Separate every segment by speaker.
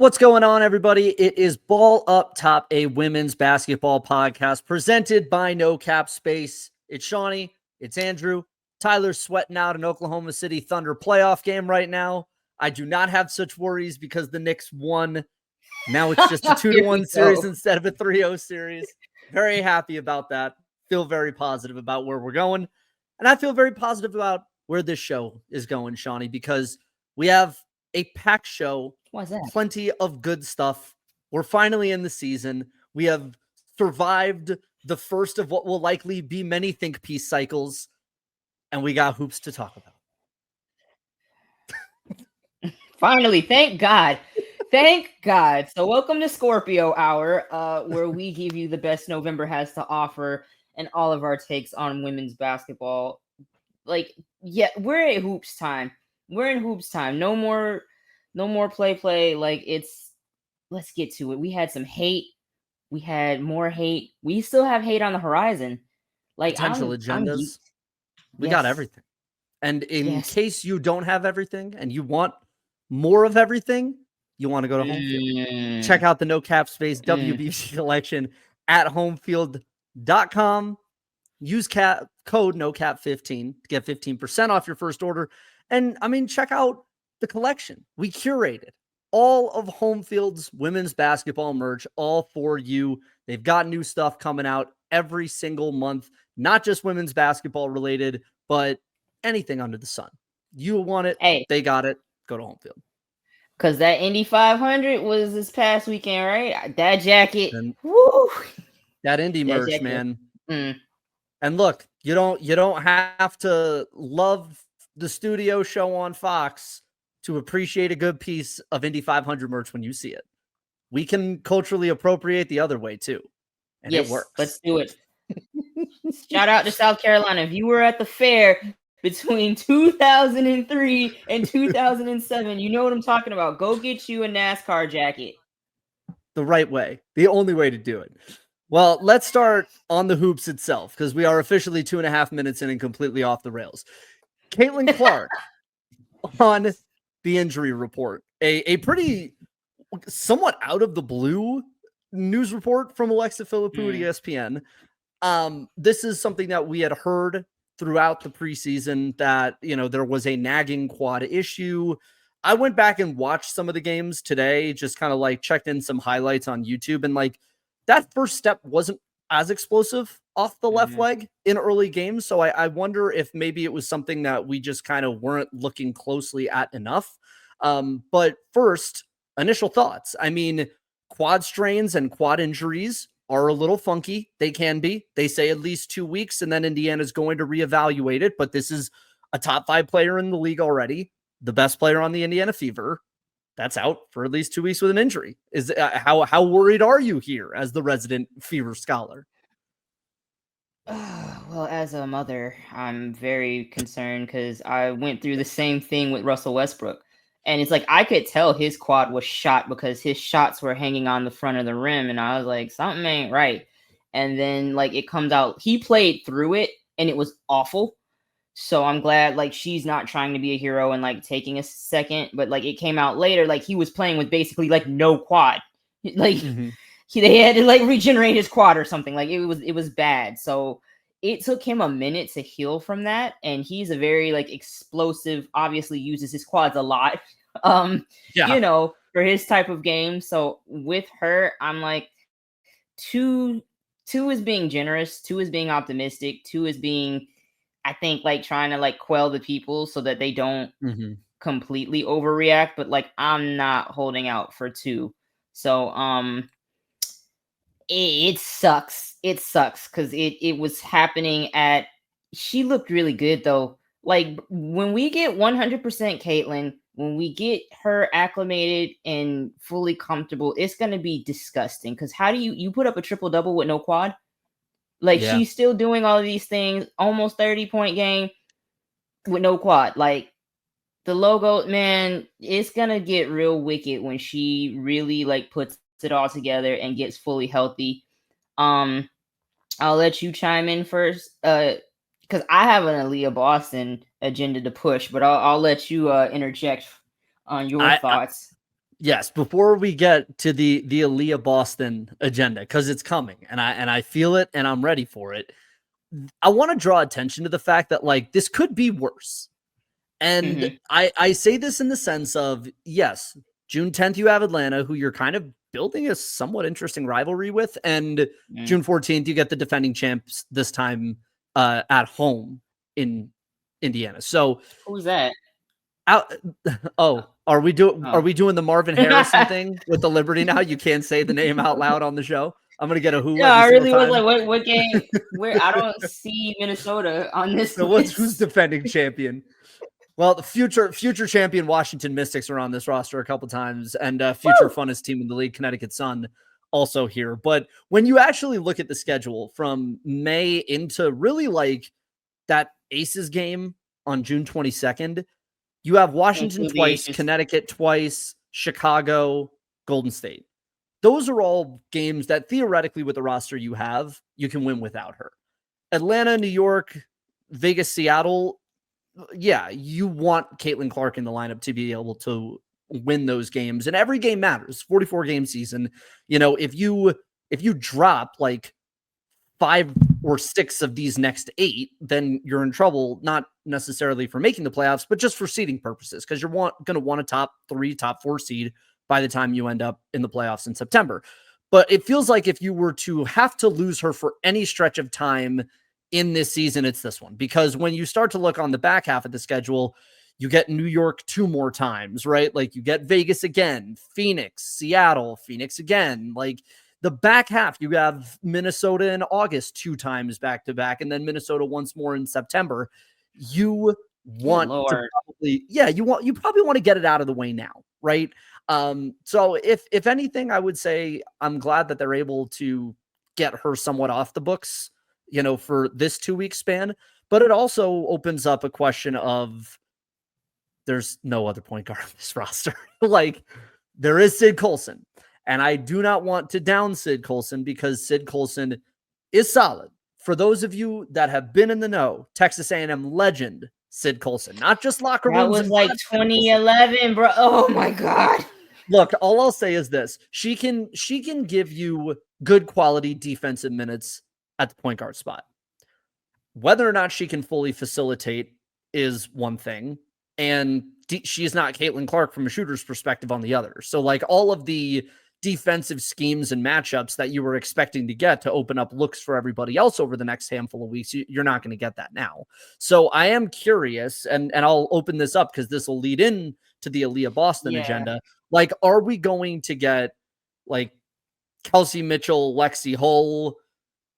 Speaker 1: What's going on, everybody? It is Ball Up Top, a women's basketball podcast presented by No Cap Space. It's Shawnee, it's Andrew. Tyler's sweating out an Oklahoma City Thunder playoff game right now. I do not have such worries because the Knicks won. Now it's just a 2-1 series instead of a 3-0 series. Very happy about that. Feel very positive about where we're going. And I feel very positive about where this show is going, Shawnee, because we have a packed show.
Speaker 2: Why's that?
Speaker 1: Plenty of good stuff. We're finally in the season. We have survived the first of what will likely be many think piece cycles, and we got hoops to talk
Speaker 2: about. Finally, thank God. Thank God. So welcome to Scorpio Hour, where we give you the best November has to offer and all of our takes on women's basketball. We're at hoops time. We're in hoops time. No more play. Let's get to it. We had some hate. We had more hate. We still have hate on the horizon.
Speaker 1: Potential agendas. We got everything. And in case you don't have everything and you want more of everything, you want to go to Homefield. Check out the No Cap Space WBB collection at homefield.com. Use code NOCAP15 to get 15% off your first order. And check out the collection. We curated all of Homefield's women's basketball merch, all for you. They've got new stuff coming out every single month, not just women's basketball related, but anything under the sun. You want it, they got it. Go to Homefield.
Speaker 2: Because that Indy 500 was this past weekend, right? That jacket. Woo!
Speaker 1: That Indy merch, jacket. Man. And look, you don't have to love the studio show on Fox to appreciate a good piece of Indy 500 merch when you see it. We can culturally appropriate the other way too. And it works.
Speaker 2: Let's do it. Shout out to South Carolina. If you were at the fair between 2003 and 2007, you know what I'm talking about. Go get you a NASCAR jacket.
Speaker 1: The right way. The only way to do it. Well, let's start on the hoops itself, because we are officially 2.5 minutes in and completely off the rails. Caitlin Clark on the injury report. A pretty somewhat out of the blue news report from Alexa Philippou at ESPN. This is something that we had heard throughout the preseason that, there was a nagging quad issue. I went back and watched some of the games today, just kind of checked in some highlights on YouTube, and that first step wasn't as explosive off the left leg in early games. So I wonder if maybe it was something that we just kind of weren't looking closely at enough. But first, initial thoughts. Quad strains and quad injuries are a little funky. They can be. They say at least 2 weeks, and then Indiana's going to reevaluate it. But this is a top 5 player in the league already, the best player on the Indiana Fever. That's out for at least 2 weeks with an injury. Is how worried are you here as the resident Fever scholar?
Speaker 2: Well, as a mother, I'm very concerned because I went through the same thing with Russell Westbrook. And it's I could tell his quad was shot because his shots were hanging on the front of the rim. And I was like, something ain't right. And then it comes out, he played through it and it was awful. So I'm glad she's not trying to be a hero and taking a second, but it came out later, he was playing with basically no quad. They had to regenerate his quad or something. It was bad. So it took him a minute to heal from that. And he's a very explosive, obviously uses his quads a lot. For his type of game. So with her, I'm two is being generous, 2 is being optimistic, 2 is being, I think, trying to quell the people so that they don't completely overreact. But I'm not holding out for 2. So it sucks. It sucks because it was happening at. She looked really good though. When we get 100% Caitlin, when we get her acclimated and fully comfortable, it's gonna be disgusting. Because how do you put up a triple double with no quad? She's still doing all of these things, almost 30-point game with no quad. The logo, man, it's gonna get real wicked when she really puts it all together and gets fully healthy. I'll let you chime in first, because I have an Aaliyah Boston agenda to push, but I'll let you interject on your thoughts.
Speaker 1: Yes, before we get to the Aaliyah Boston agenda, because it's coming and I feel it and I'm ready for it. I want to draw attention to the fact that like this could be worse. And
Speaker 2: Mm-hmm.
Speaker 1: I say this in the sense of, yes, June 10th, you have Atlanta, who you're kind of building a somewhat interesting rivalry with. And June 14th, you get the defending champs this time at home in Indiana. So
Speaker 2: Who's that?
Speaker 1: out, are we doing the Marvin Harrison
Speaker 2: Yeah,
Speaker 1: thing with the Liberty now? You can't say the name out loud on the show. I'm gonna get a who every
Speaker 2: I
Speaker 1: single
Speaker 2: really was
Speaker 1: time.
Speaker 2: like, what game? Where I don't see Minnesota on this
Speaker 1: So
Speaker 2: list.
Speaker 1: who's defending champion? Well, the future champion Washington Mystics are on this roster a couple times, and future funnest team in the league, Connecticut Sun, also here. But when you actually look at the schedule from May into really like that Aces game on June 22nd, you have Washington
Speaker 2: Into the
Speaker 1: twice,
Speaker 2: Aces.
Speaker 1: Connecticut twice, Chicago, Golden State. Those are all games that theoretically, with the roster you have, you can win without her. Atlanta, New York, Vegas, Seattle. Yeah, you want Caitlin Clark in the lineup to be able to win those games, and every game matters. 44 game season. You know, if you drop like 5 or 6 of these next 8, then you're in trouble, not necessarily for making the playoffs, but just for seeding purposes, because you're going to want a top 3, top 4 seed by the time you end up in the playoffs in September. But it feels like if you were to have to lose her for any stretch of time in this season, it's this one. Because when you start to look on the back half of the schedule, you get New York 2 more times, right? Like you get Vegas again, Phoenix, Seattle, Phoenix again. Like the back half, you have Minnesota in August 2 times back to back, and then Minnesota once more in September. You want to probably, you probably want to get it out of the way now, right? So if anything, I would say I'm glad that they're able to get her somewhat off the books, you know, for this 2-week span. But it also opens up a question of there's no other point guard on this roster. Like there is Sid Colson. And I do not want to down Sid Colson because Sid Colson is solid. For those of you that have been in the know, Texas A&M legend Sid Colson, not just locker rooms.
Speaker 2: That was like 2011, bro. Oh my god.
Speaker 1: Look, all I'll say is this: she can give you good quality defensive minutes at the point guard spot. Whether or not she can fully facilitate is one thing, and she's not Caitlin Clark from a shooter's perspective on the other. So, like all of the defensive schemes and matchups that you were expecting to get to open up looks for everybody else over the next handful of weeks, you're not going to get that now. So I am curious, and I'll open this up because this will lead in to the Aaliyah Boston agenda. Like, are we going to get like Kelsey Mitchell, Lexi Hull,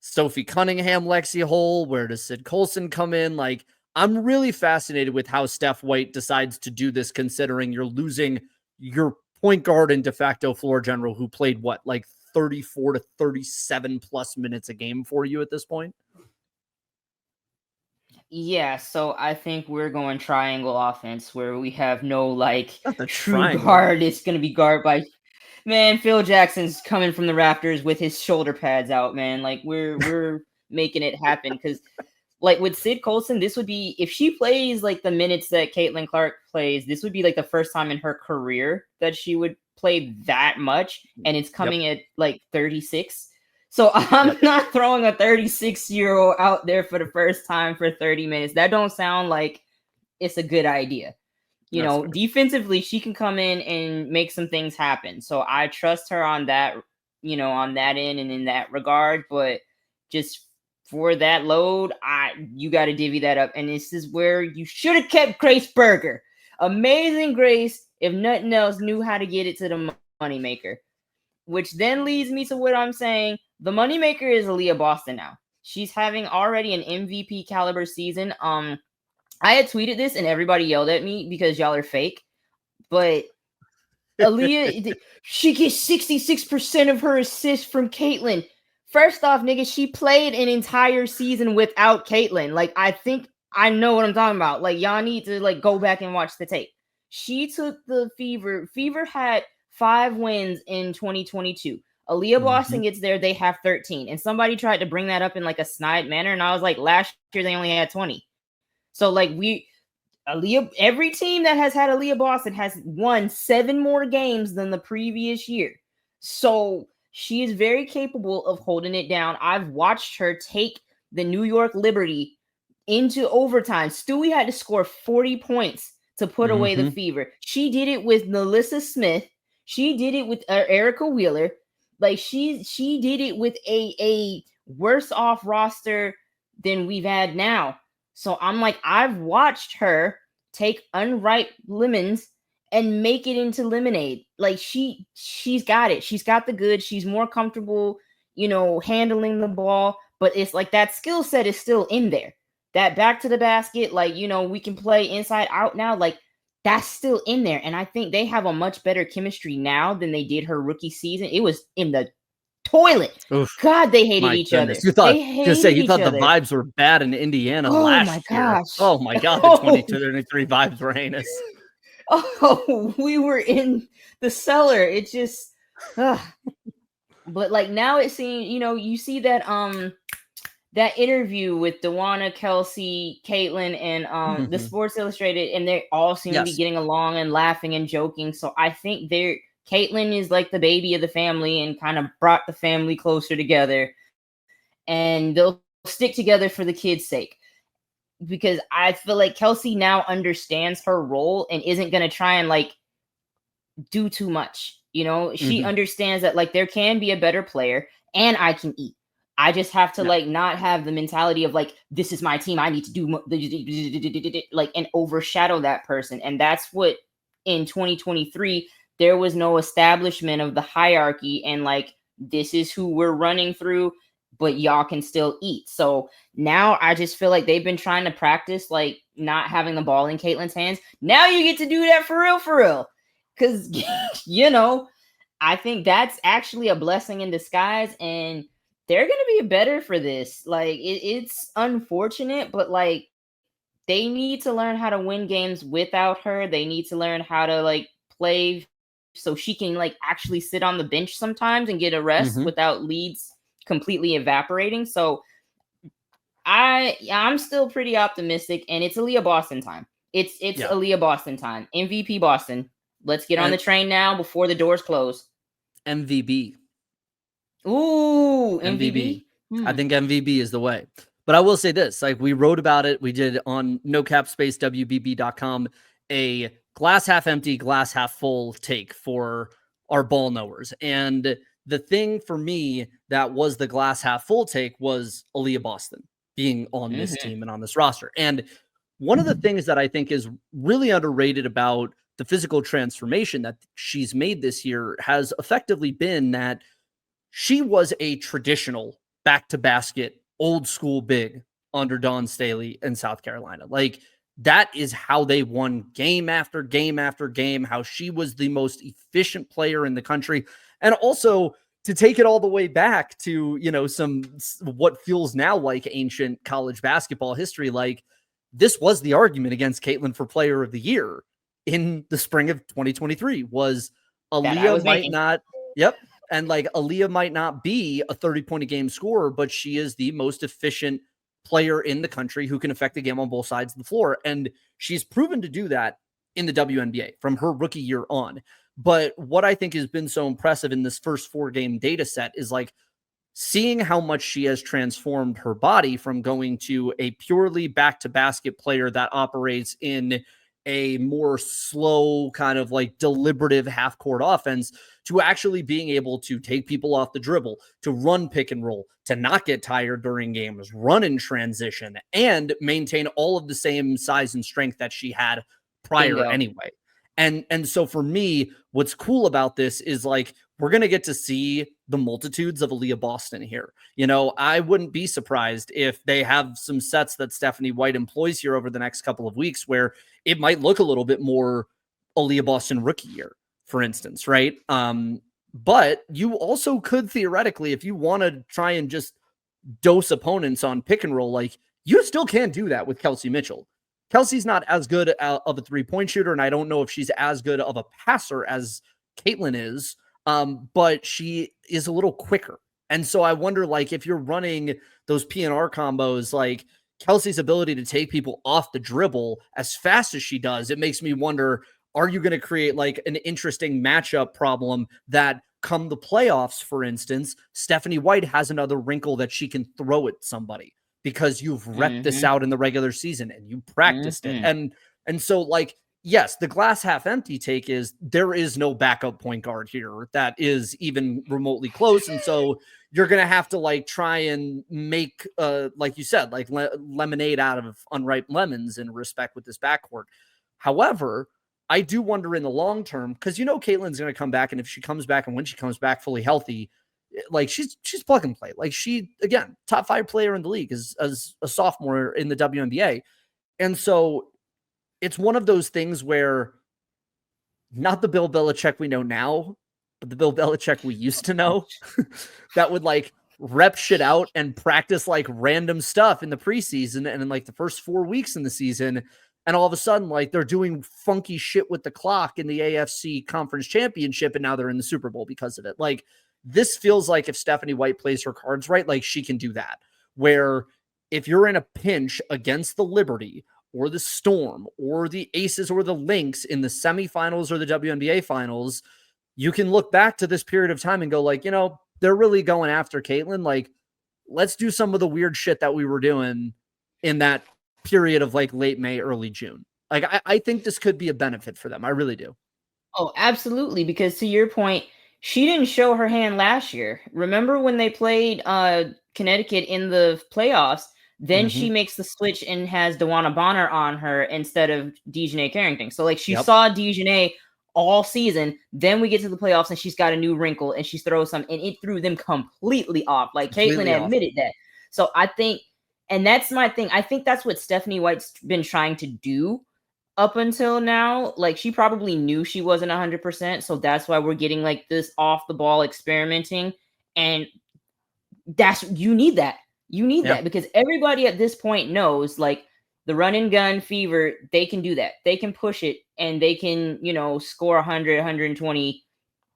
Speaker 1: Sophie Cunningham, Lexi Hull? Where does Sid Colson come in? Like, I'm really fascinated with how Steph White decides to do this, considering you're losing your point guard and de facto floor general who played what, like 34 to 37 plus minutes a game for you at this point?
Speaker 2: Yeah, so I think we're going triangle offense where we have no like true guard. It's going to be guard by man. Phil Jackson's coming from the rafters with his shoulder pads out, man. Like we're making it happen because like with Sid Colson, this would be if she plays like the minutes that Caitlin Clark plays, this would be like the first time in her career that she would play that much, and it's coming at like 36. So I'm not throwing a 36-year-old out there for the first time for 30 minutes. That don't sound like it's a good idea. You know, defensively, she can come in and make some things happen. So I trust her on that, you know, on that end and in that regard. But just for that load, you got to divvy that up. And this is where you should have kept Grace Berger. Amazing Grace, if nothing else, knew how to get it to the moneymaker. Which then leads me to what I'm saying. The moneymaker is Aaliyah Boston now. She's having already an MVP caliber season. I had tweeted this and everybody yelled at me because y'all are fake. But Aaliyah, she gets 66% of her assists from Caitlin. First off, nigga, she played an entire season without Caitlin. Like, I think I know what I'm talking about. Like, y'all need to like go back and watch the tape. She took the Fever. Fever had 5 wins in 2022. Aaliyah Boston gets there, they have 13. And somebody tried to bring that up in like a snide manner. And I was like, last year they only had 20. So like every team that has had Aaliyah Boston has won 7 more games than the previous year. So she is very capable of holding it down. I've watched her take the New York Liberty into overtime. Stewie had to score 40 points to put away the Fever. She did it with Melissa Smith. She did it with Erica Wheeler. Like she did it with a worse off roster than we've had now. So I'm like, I've watched her take unripe lemons and make it into lemonade. Like she's got it. She's got the goods. She's more comfortable, handling the ball. But it's like that skill set is still in there. That back to the basket, like, we can play inside out now. Like that's still in there. And I think they have a much better chemistry now than they did her rookie season. It was in the toilet.
Speaker 1: Oof.
Speaker 2: God, they hated each other.
Speaker 1: You thought
Speaker 2: the
Speaker 1: vibes were bad in Indiana last year. Oh my God, the 22-23 vibes were heinous.
Speaker 2: Oh, we were in the cellar. It just, but like now it seems, you see that that interview with Dewana, Kelsey, Caitlin, and the Sports Illustrated, and they all seem to be getting along and laughing and joking. So I think Caitlin is like the baby of the family and kind of brought the family closer together, and they'll stick together for the kids' sake. Because I feel like Kelsey now understands her role and isn't going to try and like do too much. She understands that like there can be a better player and I can eat. I just have to like not have the mentality of like, this is my team. I need to do like and overshadow that person. And that's what in 2023, there was no establishment of the hierarchy and like, this is who we're running through, but y'all can still eat. So now I just feel like they've been trying to practice like not having the ball in Caitlin's hands. Now you get to do that for real. Because, I think that's actually a blessing in disguise. And they're going to be better for this. Like, it's unfortunate, but like, they need to learn how to win games without her. They need to learn how to like play so she can like actually sit on the bench sometimes and get a rest without leads completely evaporating. So I'm still pretty optimistic, and it's Aaliyah Boston time. It's Aaliyah Boston time. MVP Boston. Let's get on the train now before the doors close.
Speaker 1: MVB.
Speaker 2: Ooh, MVP.
Speaker 1: I think MVP is the way. But I will say this, like we wrote about it. We did on nocapspacewbb.com a glass half empty, glass half full take for our ball knowers. And the thing for me that was the glass half full take was Aaliyah Boston being on this team and on this roster. And one of the things that I think is really underrated about the physical transformation that she's made this year has effectively been that she was a traditional back to basket, old school big under Dawn Staley in South Carolina. Like that is how they won game after game after game, how she was the most efficient player in the country. And also to take it all the way back to, some what feels now like ancient college basketball history, like this was the argument against Caitlin for player of the year in the spring of 2023 was Aaliyah might not. Yep. And like Aaliyah might not be a 30-point a game scorer, but she is the most efficient player in the country who can affect the game on both sides of the floor. And she's proven to do that in the WNBA from her rookie year on. But what I think has been so impressive in this first 4-game data set is like seeing how much she has transformed her body from going to a purely back to basket player that operates in a more slow kind of like deliberative half court offense to actually being able to take people off the dribble, to run pick and roll, to not get tired during games, run in transition, and maintain all of the same size and strength that she had prior anyway. And so for me, what's cool about this is like, we're going to get to see the multitudes of Aaliyah Boston here. I wouldn't be surprised if they have some sets that Stephanie White employs here over the next couple of weeks where it might look a little bit more Aaliyah Boston rookie year, for instance, right? But you also could theoretically, if you want to try and just dose opponents on pick and roll, like you still can do that with Kelsey Mitchell. Kelsey's not as good of a 3-point shooter, and I don't know if she's as good of a passer as Caitlin is, but she is a little quicker. And so I wonder, like, if you're running those PNR combos, like, Kelsey's ability to take people off the dribble as fast as she does, it makes me wonder, are you going to create like an interesting matchup problem that come the playoffs, for instance, Stephanie White has another wrinkle that she can throw at somebody because you've repped this out in the regular season and you practiced it. And so like, yes, the glass half empty take is there is no backup point guard here that is even remotely close. And so you're going to have to like try and make, like you said, like lemonade out of unripe lemons in respect with this backcourt. However, I do wonder in the long term, because you know Caitlin's going to come back, and if she comes back and when she comes back fully healthy, like she's plug and play. Like she, again, top 5 player in the league as a sophomore in the WNBA. And so it's one of those things where not the Bill Belichick we know now, but the Bill Belichick we used to know that would like rep shit out and practice like random stuff in the preseason and in like the first 4 weeks in the season. And all of a sudden, like they're doing funky shit with the clock in the AFC Conference Championship, and now they're in the Super Bowl because of it. Like this feels like if Stephanie White plays her cards right, like she can do that. Where if you're in a pinch against the Liberty or the Storm or the Aces or the Lynx in the semifinals or the WNBA finals, you can look back to this period of time and go like, you know, they're really going after Caitlin. Like, let's do some of the weird shit that we were doing in that period of like late May, early June. Like, I think this could be a benefit for them. I really do.
Speaker 2: Oh, absolutely. Because to your point, she didn't show her hand last year. Remember when they played Connecticut in the playoffs? Then she makes the switch and has Dewana Bonner on her instead of Dejanay Carrington. So like she saw Dejanay all season. Then we get to the playoffs and she's got a new wrinkle and she throws some, and it threw them completely off. Like Caitlin admitted that. So I think, and that's my thing. I think that's what Stephanie White's been trying to do up until now. Like she probably knew she wasn't 100%. So that's why we're getting like this off the ball experimenting. And that's, you need that. You need that because everybody at this point knows like the run and gun fever, they can do that. They can push it and they can, you know, score 100, 120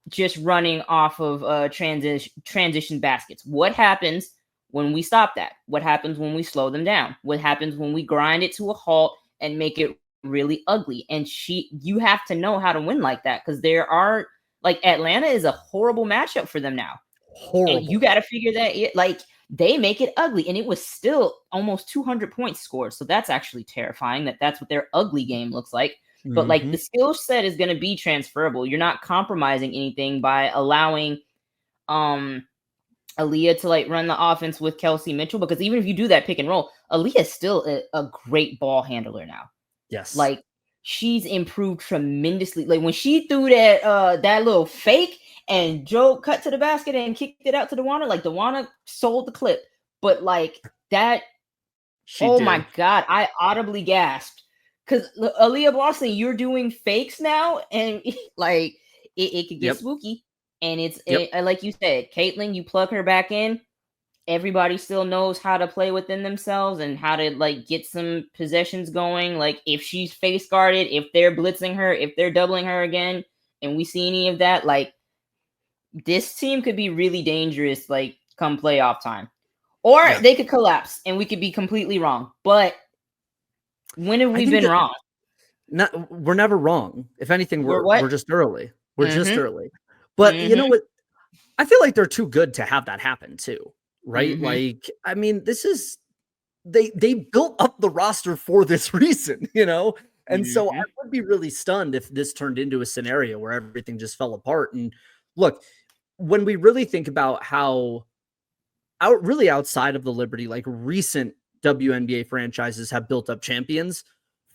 Speaker 2: just running off of transition baskets. What happens when we stop that? What happens when we slow them down? What happens when we grind it to a halt and make it really ugly? And you have to know how to win like that because there are like Atlanta is a horrible matchup for them now.
Speaker 1: Horrible.
Speaker 2: And you got to figure that like they make it ugly, and it was still almost 200 points scored. So that's actually terrifying that's what their ugly game looks like. But like the skill set is going to be transferable. You're not compromising anything by allowing Aaliyah to like run the offense with Kelsey Mitchell, because even if you do that pick and roll, Aaliyah is still a great ball handler now.
Speaker 1: Yes.
Speaker 2: Like she's improved tremendously. Like when she threw that little fake and Joe cut to the basket and kicked it out to Dewana, like Dewana sold the clip. But like that, my God, I audibly gasped. Because Aaliyah Boston, you're doing fakes now, and like it could get spooky. And it's like you said, Caitlin, you plug her back in. Everybody still knows how to play within themselves and how to like get some possessions going. Like if she's face guarded, if they're blitzing her, if they're doubling her again, and we see any of that, like this team could be really dangerous. Like come playoff time, or they could collapse, and we could be completely wrong. But when have we been wrong?
Speaker 1: We're never wrong. If anything, we're just early. We're just early. But you know what? I feel like they're too good to have that happen too, right? Like, I mean, this is they built up the roster for this reason, you know? And so I would be really stunned if this turned into a scenario where everything just fell apart. And look, when we really think about how really outside of the Liberty, like recent WNBA franchises have built up champions,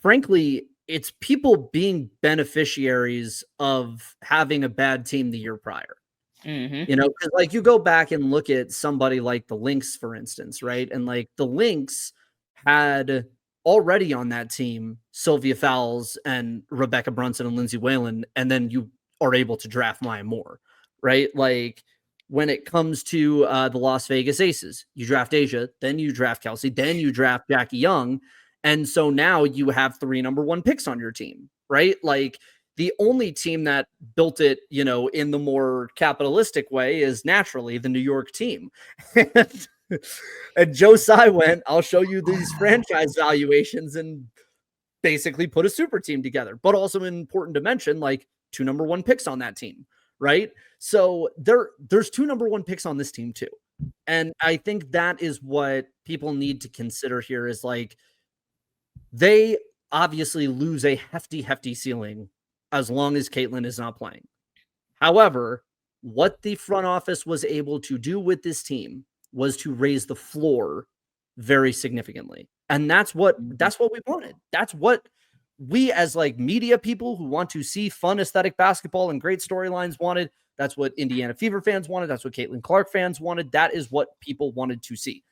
Speaker 1: frankly, it's people being beneficiaries of having a bad team the year prior. You know, because like you go back and look at somebody like the Lynx, for instance, right? And like the Lynx had already on that team Sylvia Fowles and Rebecca Brunson and Lindsay Whalen, and then you are able to draft Maya Moore, right? Like when it comes to the Las Vegas Aces, you draft Asia, then you draft Kelsey, then you draft Jackie Young. And so now you have 3 number 1 picks on your team, right? Like the only team that built it, you know, in the more capitalistic way is naturally the New York team. And Joe Tsai went, I'll show you these franchise valuations and basically put a super team together. But also important to mention, like 2 number 1 picks on that team, right? So there's 2 number 1 picks on this team too. And I think that is what people need to consider here is like they obviously lose a hefty ceiling as long as Caitlin is not playing. However, what the front office was able to do with this team was to raise the floor very significantly. And that's what we wanted. That's what we as like media people who want to see fun aesthetic basketball and great storylines wanted. That's what Indiana Fever fans wanted. That's what Caitlin Clark fans wanted. That is what people wanted to see.